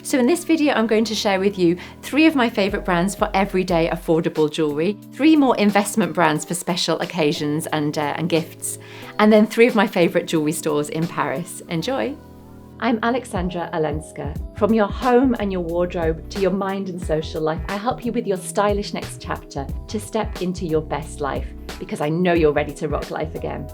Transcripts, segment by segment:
So in this video, I'm going to share with you 3 of my favorite brands for everyday affordable jewelry, 3 more investment brands for special occasions and gifts, and then 3 of my favorite jewelry stores in Paris. Enjoy! I'm Aleksandra Olenska. From your home and your wardrobe to your mind and social life, I help you with your stylish next chapter to step into your best life, because I know you're ready to rock life again.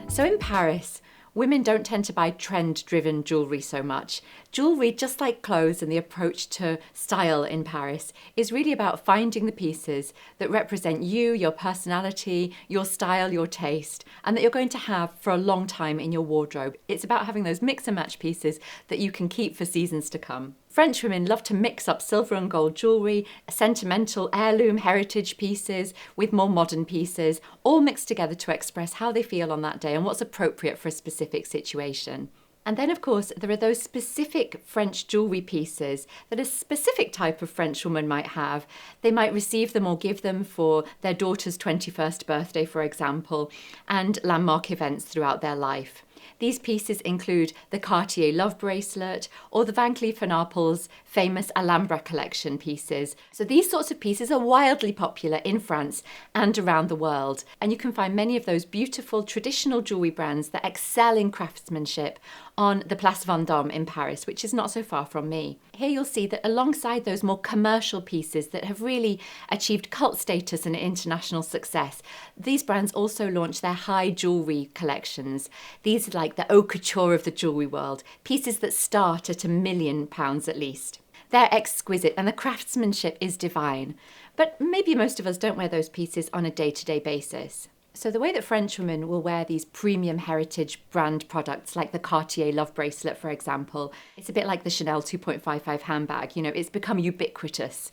So in Paris, women don't tend to buy trend-driven jewellery so much. Jewellery, just like clothes and the approach to style in Paris, is really about finding the pieces that represent you, your personality, your style, your taste, and that you're going to have for a long time in your wardrobe. It's about having those mix and match pieces that you can keep for seasons to come. French women love to mix up silver and gold jewellery, sentimental heirloom heritage pieces with more modern pieces, all mixed together to express how they feel on that day and what's appropriate for a specific situation. And then, of course, there are those specific French jewellery pieces that a specific type of French woman might have. They might receive them or give them for their daughter's 21st birthday, for example, and landmark events throughout their life. These pieces include the Cartier love bracelet or the Van Cleef & Arpels famous Alhambra collection pieces. So these sorts of pieces are wildly popular in France and around the world. And you can find many of those beautiful traditional jewellery brands that excel in craftsmanship on the Place Vendôme in Paris, which is not so far from me. Here you'll see that alongside those more commercial pieces that have really achieved cult status and international success, these brands also launch their high jewellery collections. These are like the haute couture of the jewellery world, pieces that start at £1 million at least. They're exquisite and the craftsmanship is divine, but maybe most of us don't wear those pieces on a day-to-day basis. So the way that French women will wear these premium heritage brand products like the Cartier love bracelet, for example, it's a bit like the Chanel 2.55 handbag. You know, it's become ubiquitous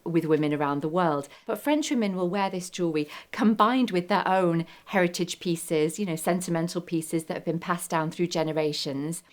with women around the world. But French women will wear this jewellery combined with their own heritage pieces, you know, sentimental pieces that have been passed down through generations.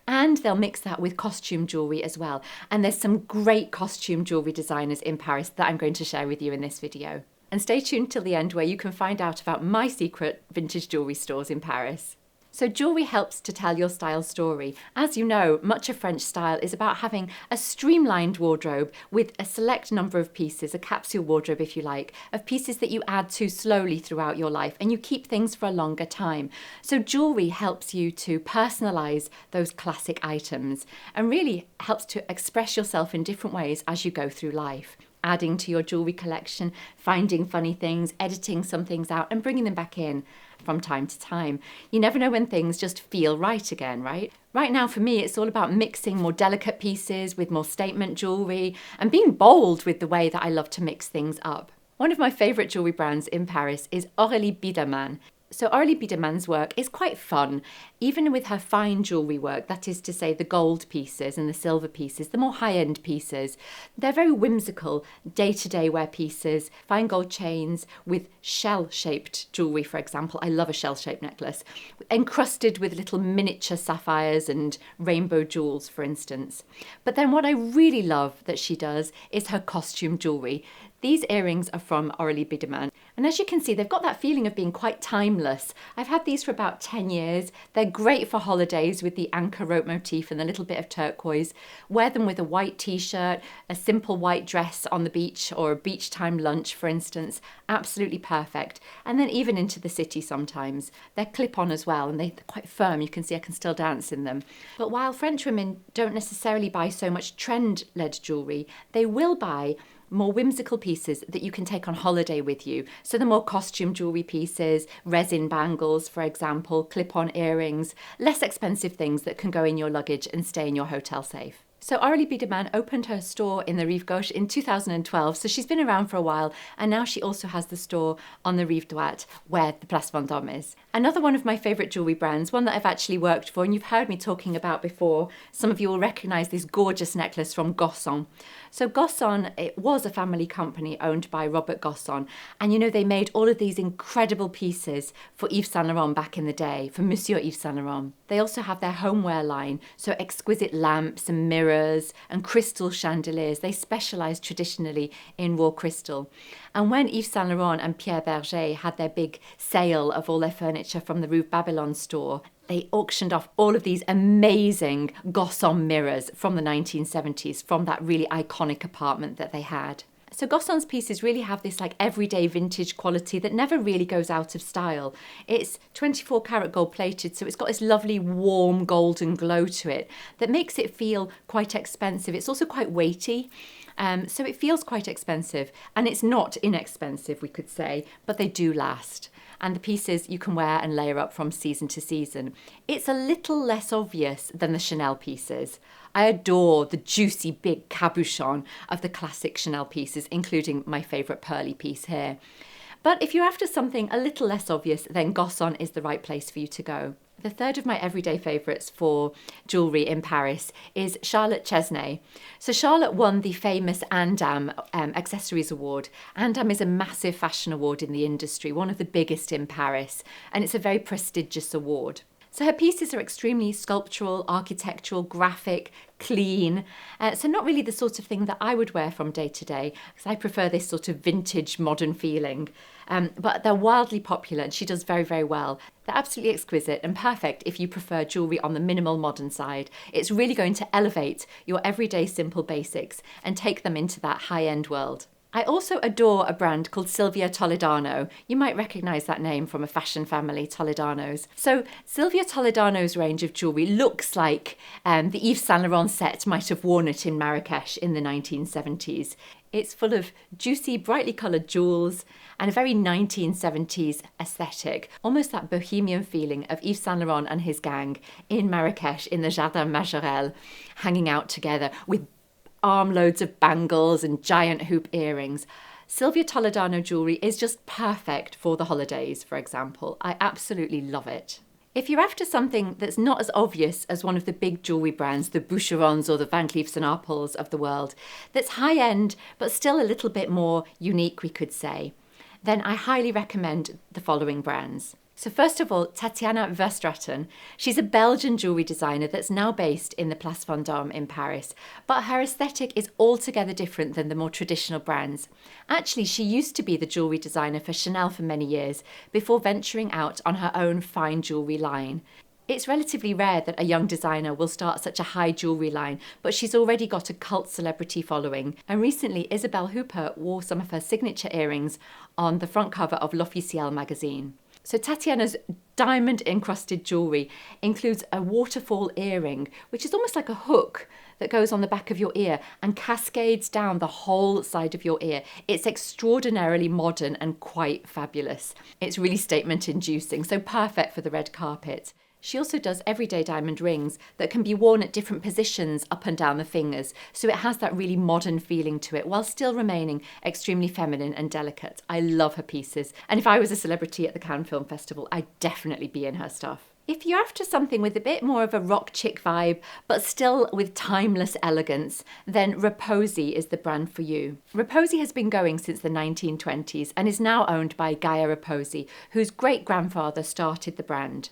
And they'll mix that with costume jewellery as well. And there's some great costume jewellery designers in Paris that I'm going to share with you in this video. And stay tuned till the end where you can find out about my secret vintage jewellery stores in Paris. So jewellery helps to tell your style story. As you know, much of French style is about having a streamlined wardrobe with a select number of pieces, a capsule wardrobe if you like, of pieces that you add to slowly throughout your life and you keep things for a longer time. So jewellery helps you to personalise those classic items and really helps to express yourself in different ways as you go through life. Adding to your jewellery collection, finding funny things, editing some things out and bringing them back in from time to time. You never know when things just feel right again, right? Right now for me, it's all about mixing more delicate pieces with more statement jewellery and being bold with the way that I love to mix things up. One of my favourite jewellery brands in Paris is Aurélie Biedermann. So Aurélie Biedermann's work is quite fun, even with her fine jewellery work, that is to say the gold pieces and the silver pieces, the more high-end pieces. They're very whimsical, day-to-day wear pieces, fine gold chains with shell-shaped jewellery, for example. I love a shell-shaped necklace, encrusted with little miniature sapphires and rainbow jewels, for instance. But then what I really love that she does is her costume jewellery. These earrings are from Aurélie Biedermann. And as you can see, they've got that feeling of being quite timeless. I've had these for about 10 years. They're great for holidays with the anchor rope motif and a little bit of turquoise. Wear them with a white t-shirt, a simple white dress on the beach or a beach time lunch, for instance. Absolutely perfect. And then even into the city sometimes. They're clip-on as well and they're quite firm. You can see I can still dance in them. But while French women don't necessarily buy so much trend-led jewellery, they will buy more whimsical pieces that you can take on holiday with you. So the more costume jewellery pieces, resin bangles, for example, clip-on earrings, less expensive things that can go in your luggage and stay in your hotel safe. So Aurélie Biedermann opened her store in the Rive Gauche in 2012, so she's been around for a while, and now she also has the store on the Rive Droite, where the Place Vendôme is. Another one of my favourite jewellery brands, one that I've actually worked for, and you've heard me talking about before, some of you will recognise this gorgeous necklace from Gosson. So Gosson, it was a family company owned by Robert Gosson, and you know they made all of these incredible pieces for Yves Saint Laurent back in the day, for Monsieur Yves Saint Laurent. They also have their homeware line, so exquisite lamps and mirrors and crystal chandeliers. They specialise traditionally in raw crystal. And when Yves Saint Laurent and Pierre Berger had their big sale of all their furniture from the Rue Babylon store, They auctioned off all of these amazing Gosson mirrors from the 1970s, from that really iconic apartment that they had. So Gosson's pieces really have this like everyday vintage quality that never really goes out of style. It's 24 karat gold plated, so it's got this lovely warm golden glow to it that makes it feel quite expensive. It's also quite weighty. So it feels quite expensive, and it's not inexpensive, we could say, but they do last. And the pieces you can wear and layer up from season to season. It's a little less obvious than the Chanel pieces. I adore the juicy big cabochon of the classic Chanel pieces, including my favourite pearly piece here. But if you're after something a little less obvious, then Gosson is the right place for you to go. The third of my everyday favourites for jewellery in Paris is Charlotte Chesnay. So Charlotte won the famous Andam Accessories Award. Andam is a massive fashion award in the industry, one of the biggest in Paris, and it's a very prestigious award. So her pieces are extremely sculptural, architectural, graphic, clean. So not really the sort of thing that I would wear from day to day, because I prefer this sort of vintage modern feeling. But they're wildly popular and she does very, very well. They're absolutely exquisite and perfect if you prefer jewellery on the minimal modern side. It's really going to elevate your everyday simple basics and take them into that high-end world. I also adore a brand called Silvia Toledano. You might recognise that name from a fashion family, Toledano's. So Silvia Toledano's range of jewellery looks like the Yves Saint Laurent set might have worn it in Marrakesh in the 1970s. It's full of juicy, brightly coloured jewels and a very 1970s aesthetic, almost that bohemian feeling of Yves Saint Laurent and his gang in Marrakesh in the Jardin Majorelle, hanging out together with armloads of bangles and giant hoop earrings. Silvia Toledano jewellery is just perfect for the holidays, for example. I absolutely love it. If you're after something that's not as obvious as one of the big jewellery brands, the Boucherons or the Van Cleefs and Arpels of the world, that's high-end but still a little bit more unique, we could say, then I highly recommend the following brands. So first of all, Tatiana Verstraeten. She's a Belgian jewellery designer that's now based in the Place Vendôme in Paris, but her aesthetic is altogether different than the more traditional brands. Actually, she used to be the jewellery designer for Chanel for many years before venturing out on her own fine jewellery line. It's relatively rare that a young designer will start such a high jewellery line, but she's already got a cult celebrity following. And recently, Isabelle Huppert wore some of her signature earrings on the front cover of L'Officiel magazine. So Tatiana's diamond-encrusted jewellery includes a waterfall earring, which is almost like a hook that goes on the back of your ear and cascades down the whole side of your ear. It's extraordinarily modern and quite fabulous. It's really statement-inducing, so perfect for the red carpet. She also does everyday diamond rings that can be worn at different positions up and down the fingers, so it has that really modern feeling to it while still remaining extremely feminine and delicate. I love her pieces, and if I was a celebrity at the Cannes Film Festival, I'd definitely be in her stuff. If you're after something with a bit more of a rock chick vibe, but still with timeless elegance, then Reposy is the brand for you. Reposy has been going since the 1920s and is now owned by Gaia Reposy, whose great-grandfather started the brand.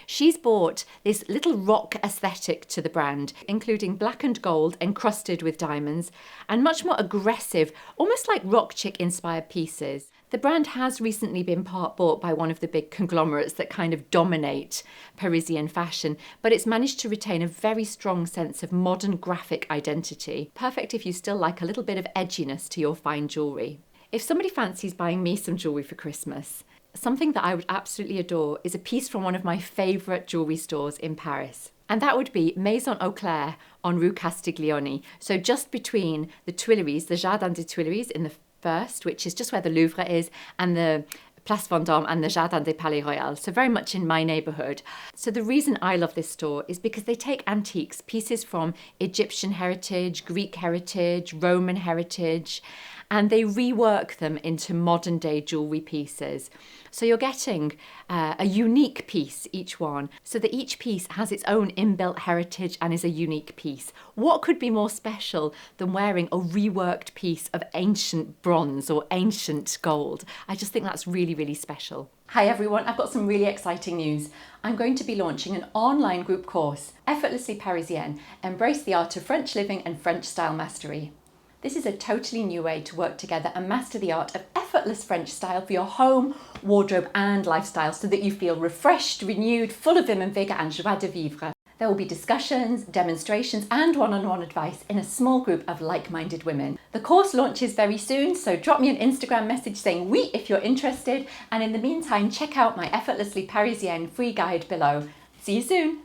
She's brought this little rock aesthetic to the brand, including black and gold encrusted with diamonds and much more aggressive, almost like rock chick inspired pieces. The brand has recently been part bought by one of the big conglomerates that kind of dominate Parisian fashion, but it's managed to retain a very strong sense of modern graphic identity. Perfect if you still like a little bit of edginess to your fine jewellery. If somebody fancies buying me some jewellery for Christmas, something that I would absolutely adore is a piece from one of my favourite jewellery stores in Paris. And that would be Maison Eau Claire on Rue Castiglione. So just between the Tuileries, the Jardin des Tuileries in the first, which is just where the Louvre is, and the Place Vendôme and the Jardin des Palais Royal, so very much in my neighbourhood. So the reason I love this store is because they take antiques, pieces from Egyptian heritage, Greek heritage, Roman heritage, and they rework them into modern day jewellery pieces. So you're getting a unique piece, each one, so that each piece has its own inbuilt heritage and is a unique piece. What could be more special than wearing a reworked piece of ancient bronze or ancient gold? I just think that's really, really special. Hi everyone, I've got some really exciting news. I'm going to be launching an online group course, Effortlessly Parisienne, Embrace the Art of French Living and French Style Mastery. This is a totally new way to work together and master the art of effortless French style for your home, wardrobe and lifestyle so that you feel refreshed, renewed, full of vim and vigour and joie de vivre. There will be discussions, demonstrations and one-on-one advice in a small group of like-minded women. The course launches very soon, so drop me an Instagram message saying oui if you're interested, and in the meantime check out my Effortlessly Parisienne free guide below. See you soon!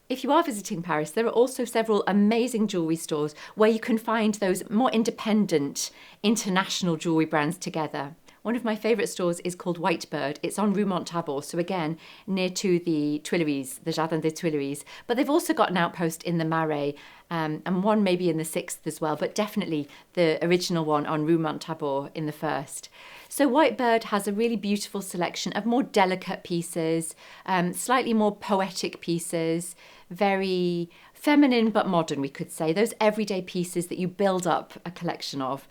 If you are visiting Paris, there are also several amazing jewellery stores where you can find those more independent international jewellery brands together. One of my favourite stores is called Whitebird. It's on Rue Montabor, so again, near to the Tuileries, the Jardin des Tuileries. But they've also got an outpost in the Marais, and one maybe in the 6th as well, but definitely the original one on Rue Montabor in the 1st. So Whitebird has a really beautiful selection of more delicate pieces, slightly more poetic pieces, very feminine but modern, we could say. Those everyday pieces that you build up a collection of.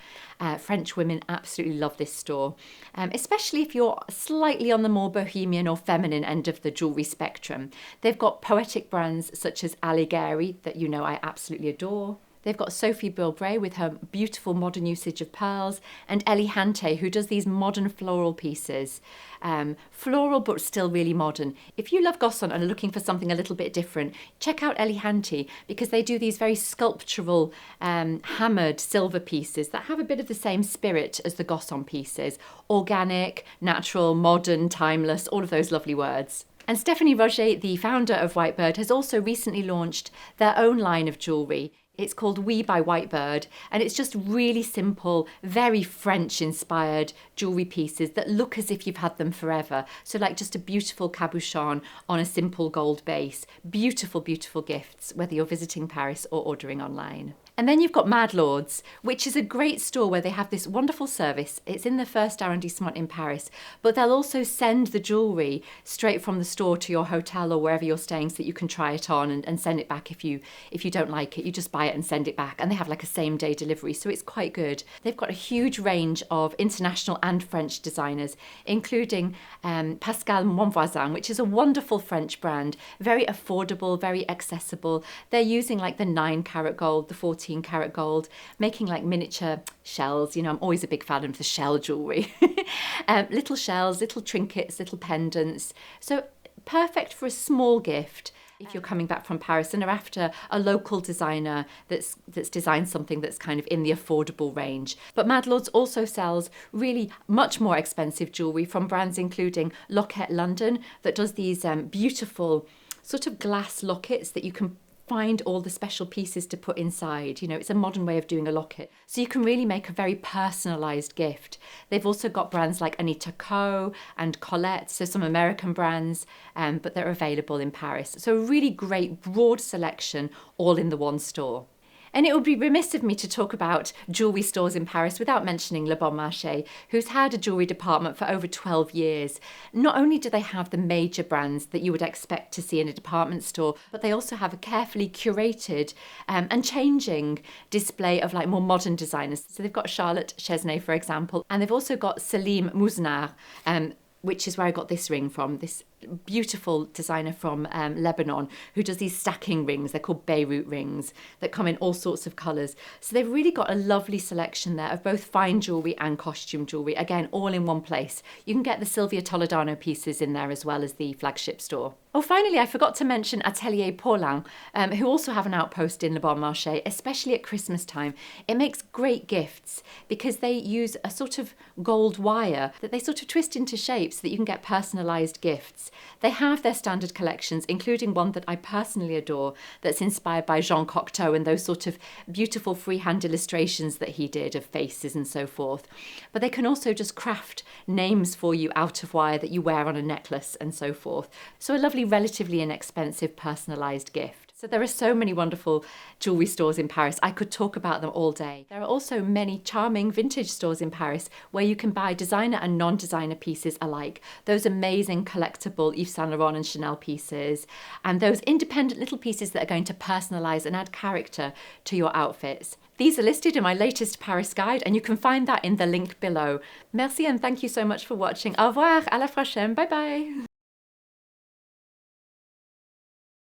French women absolutely love this store, especially if you're slightly on the more bohemian or feminine end of the jewellery spectrum. They've got poetic brands such as Aleksandra, that you know I absolutely adore. They've got Sophie Bilbray with her beautiful modern usage of pearls, and Elegante, who does these modern floral pieces. Floral but still really modern. If you love Gosson and are looking for something a little bit different, check out Elegante, because they do these very sculptural hammered silver pieces that have a bit of the same spirit as the Gosson pieces. Organic, natural, modern, timeless, all of those lovely words. And Stephanie Roger, the founder of Whitebird, has also recently launched their own line of jewellery. It's called Oui by Whitebird, and it's just really simple, very French-inspired jewellery pieces that look as if you've had them forever. So like just a beautiful cabochon on a simple gold base. Beautiful, beautiful gifts, whether you're visiting Paris or ordering online. And then you've got Mad Lords, which is a great store where they have this wonderful service. It's in the first arrondissement in Paris, but they'll also send the jewellery straight from the store to your hotel or wherever you're staying so that you can try it on and send it back if you don't like it. You just buy it and send it back, and they have like a same day delivery, so it's quite good. They've got a huge range of international and French designers, including Pascal Monvoisin, which is a wonderful French brand, very affordable, very accessible. They're using like the 9-carat gold, the 14-carat gold, making like miniature shells. You know, I'm always a big fan of the shell jewellery. Little shells, little trinkets, little pendants. So perfect for a small gift if you're coming back from Paris and are after a local designer that's designed something that's kind of in the affordable range. But Mad Lords also sells really much more expensive jewellery from brands including Locket London, that does these beautiful sort of glass lockets that you can find all the special pieces to put inside. You know, it's a modern way of doing a locket. So you can really make a very personalised gift. They've also got brands like Anita Ko and Colette, so some American brands, but they're available in Paris. So a really great broad selection all in the one store. And it would be remiss of me to talk about jewellery stores in Paris without mentioning Le Bon Marché, who's had a jewellery department for over 12 years. Not only do they have the major brands that you would expect to see in a department store, but they also have a carefully curated and changing display of like more modern designers. So they've got Charlotte Chesnay, for example, and they've also got Salim Mouznard, which is where I got this ring from, this beautiful designer from Lebanon who does these stacking rings. They're called Beirut rings that come in all sorts of colours. So they've really got a lovely selection there of both fine jewellery and costume jewellery, again all in one place. You can get the Silvia Toledano pieces in there as well as the flagship store. Oh, finally, I forgot to mention Atelier Paulin, who also have an outpost in Le Bon Marché, especially at Christmas time. It makes great gifts because they use a sort of gold wire that they sort of twist into shape so that you can get personalised gifts. They have their standard collections, including one that I personally adore that's inspired by Jean Cocteau and those sort of beautiful freehand illustrations that he did of faces and so forth. But they can also just craft names for you out of wire that you wear on a necklace and so forth. So a lovely, relatively inexpensive personalised gift. So there are so many wonderful jewellery stores in Paris. I could talk about them all day. There are also many charming vintage stores in Paris where you can buy designer and non-designer pieces alike. Those amazing collectible Yves Saint Laurent and Chanel pieces, and those independent little pieces that are going to personalise and add character to your outfits. These are listed in my latest Paris guide, and you can find that in the link below. Merci and thank you so much for watching. Au revoir, à la prochaine, bye bye.